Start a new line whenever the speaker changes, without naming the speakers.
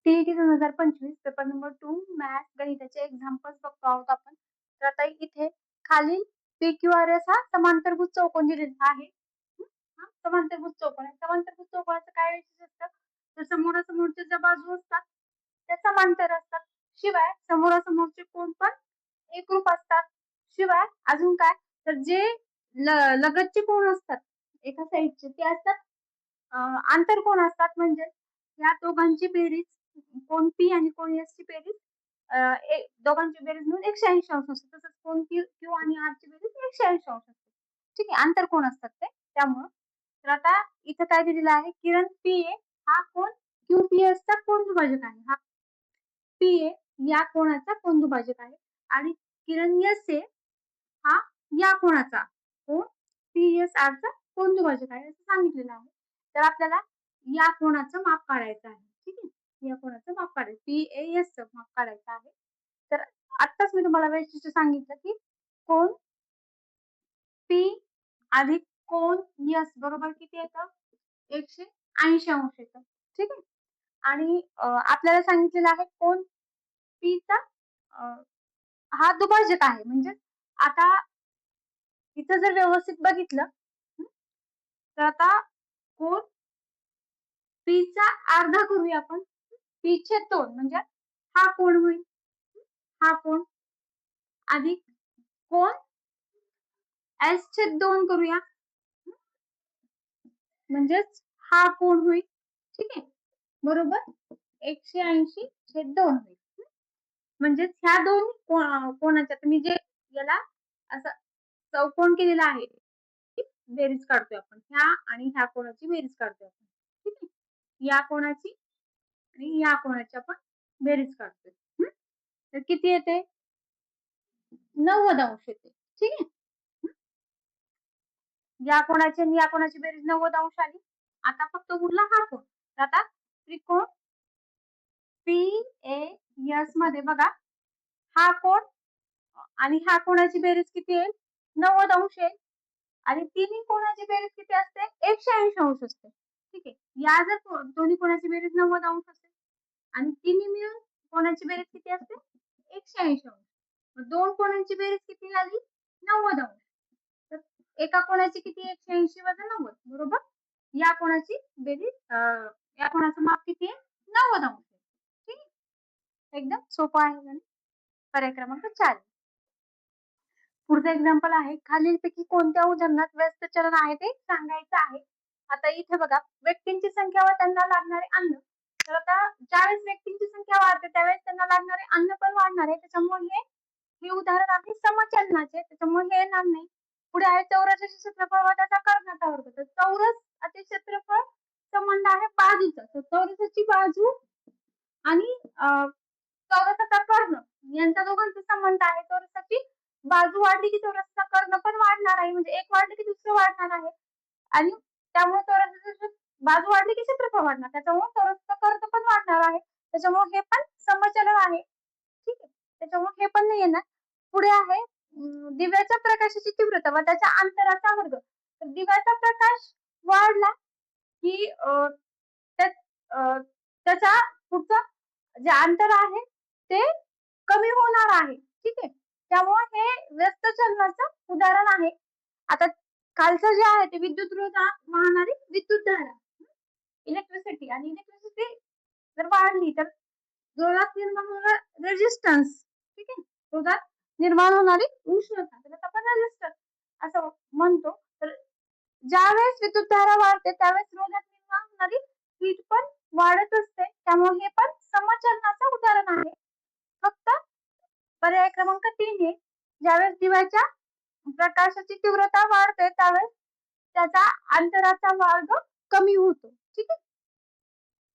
T-E-T 2025 paper number 2 maths गणिताचे examples बघतो आहोत आपण. तर आता इथे खालील पी-क्यू-आर-एस हा समांतरभुज चौकोन दिलेला आहे. हा समांतरभुज चौकोन आहे. समांतरभुज चौकोनाचं काय वैशिष्ट्य असतं? तर समोरासमोरच्या ज्या बाजू असतात त्या समांतर असतात. शिवाय समोरासमोरचे कोन पण एकरूप असतात. शिवाय अजून काय, तर जे लगतचे कोन असतात एका साईडचे ते असतात आंतरकोन असतात. म्हणजे या दोघांची बेरीज कोन पी आणि कोन एस ची बेरीज दोघांची बेरीज मिळून 180 अंश असते. तसंच कोन क्यू आणि आर ची बेरीज 180 अंश असते. ठीक आहे, आंतरकोन असतात ते त्यामुळं. तर आता इथं काय दिलेलं आहे, किरण पी ए हा कोन क्यू पी एस चा कोन दुभाजक आहे. हा पी ए या कोणाचा कोन दुभाजक आहे आणि किरण एस ए हा या कोणाचा कोन पी एस आर चा कोन दुभाजक आहे असं सांगितलेलं आहे. तर आपल्याला या कोणाचं माप काढायचं आहे. ठीक आहे, या कोणाचं माप काढायचं, पी ए एस चं माप काढायचं आहे. तर आत्ताच मी तुम्हाला वैशिष्ट्य सांगितलं की कोन पी अधिक कोन एस बरोबर किती येतं, 180 अंश येतं. ठीक आहे, आणि आपल्याला सांगितलेलं आहे कोन पी चा हा दुभाजक आहे. म्हणजे आता इथं जर व्यवस्थित बघितलं तर आता कोन पी चा अर्धा करूया आपण, पी छेद 2 म्हणजे हा कोन होईल, हा कोन अधिक कोन एस छेद 2 करूया म्हणजेच हा कोन होईल. ठीक आहे, बरोबर 180 छेद 2 होईल. म्हणजेच ह्या दोन कोनाच्या तुम्ही जे याला असं चौकोन केलेला आहे बेरीज काढतोय आपण, ह्या आणि ह्या कोणाची बेरीज काढतोय आपण. ठीक आहे, या कोणाची आणि या कोणाची आपण बेरीज काढतोय. तर किती येते, 90 अंश येते. ठीक आहे, या कोणाची आणि या कोणाची बेरीज 90 अंश आली. आता फक्त उरला हा कोन. आता त्रिकोण पी ए एस मध्ये बघा, हा कोन आणि ह्या कोणाची बेरीज किती येईल, 90 अंश येईल. आणि तिन्ही कोणाची बेरीज किती असते, 180 अंश असते. ठीक आहे, या जर दोन्ही कोणाची बेरीज 90 अंश असते आणि तिन्ही मिळून कोणाची बेरीज किती असते, 180 अंश. मग दोन कोणांची बेरीज किती झाली, 90 अंश. तर एका कोणाची किती, 180 वजा 90 बरोबर या कोणाची बेरीज या कोणाचं माप किती आहे, 90 अंश. ठीक आहे, एकदम सोपं आहे. पर्याय क्रमांक 4. पुढचं एक्झाम्पल आहे, खालीलपैकी कोणत्या उदाहरणात व्यस्त चलन आहे ते सांगायचं आहे. आता इथे बघा, व्यक्तींची संख्या व त्यांना लागणारे अन्न. तर आता ज्यावेळेस व्यक्तींची संख्या वाढते त्यावेळेस त्यांना लागणारे अन्न पण वाढणार आहे. त्याच्यामुळे हे उदाहरण आहे समचलनाचे, त्याच्यामुळे हे येणार नाही. पुढे आहे चौरसाचे क्षेत्रफळ व त्याचा कर्णाचा वर्ग. तर चौरस असे क्षेत्रफळ संबंध आहे बाजूचा. तर चौरसाची बाजू आणि चौरसाचा कर्ण यांचा दोघांचा संबंध आहे. चौरसाची बाजू वाढली की चौरसाचा कर्ण पण वाढणार आहे. म्हणजे एक वाढली की दुसरं वाढणार आहे आणि त्यामुळे चौरसाची बाजू वाढली की क्षेत्रफळ वाढणार, त्याच्यामुळे चौरसाचा कर्ण पण वाढणार आहे. त्याच्यामुळे हे पण समचलन आहे. ठीक आहे, त्याच्यामुळे हे पण नाही येणार. पुढे आहे दिव्याच्या प्रकाशाची तीव्रता व त्याच्या अंतराचा वर्ग. तर दिव्याचा प्रकाश वाढला की त्याचा पुढचा जे अंतर आहे ते कमी होणार आहे. ठीक आहे, त्यामुळे हे व्यस्त चलनाचं उदाहरण आहे. आता खालचं जे आहे ते विद्युत रोधात वाहणारी विद्युतधारा, इलेक्ट्रिसिटी, आणि इलेक्ट्रिसिटी जर वाढली तर रोधात निर्माण होणारा रेजिस्टन्स. ठीक आहे, रोधात निर्माण होणारी उष्णता त्याला आपण रेजिस्टर असं म्हणतो. तर ज्यावेळेस विद्युतधारा वाढते त्यावेळेस रोधात निर्माण होणारी हीट पण वाढत असते. त्यामुळे हे पण समचलनाचं उदाहरण आहे. फक्त पर्याय क्रमांक 3 आहे, ज्यावेळेस दिव्याच्या प्रकाशाची तीव्रता वाढते त्यावेळेस त्याचा अंतराचा वर्ग कमी होतो. ठीक आहे.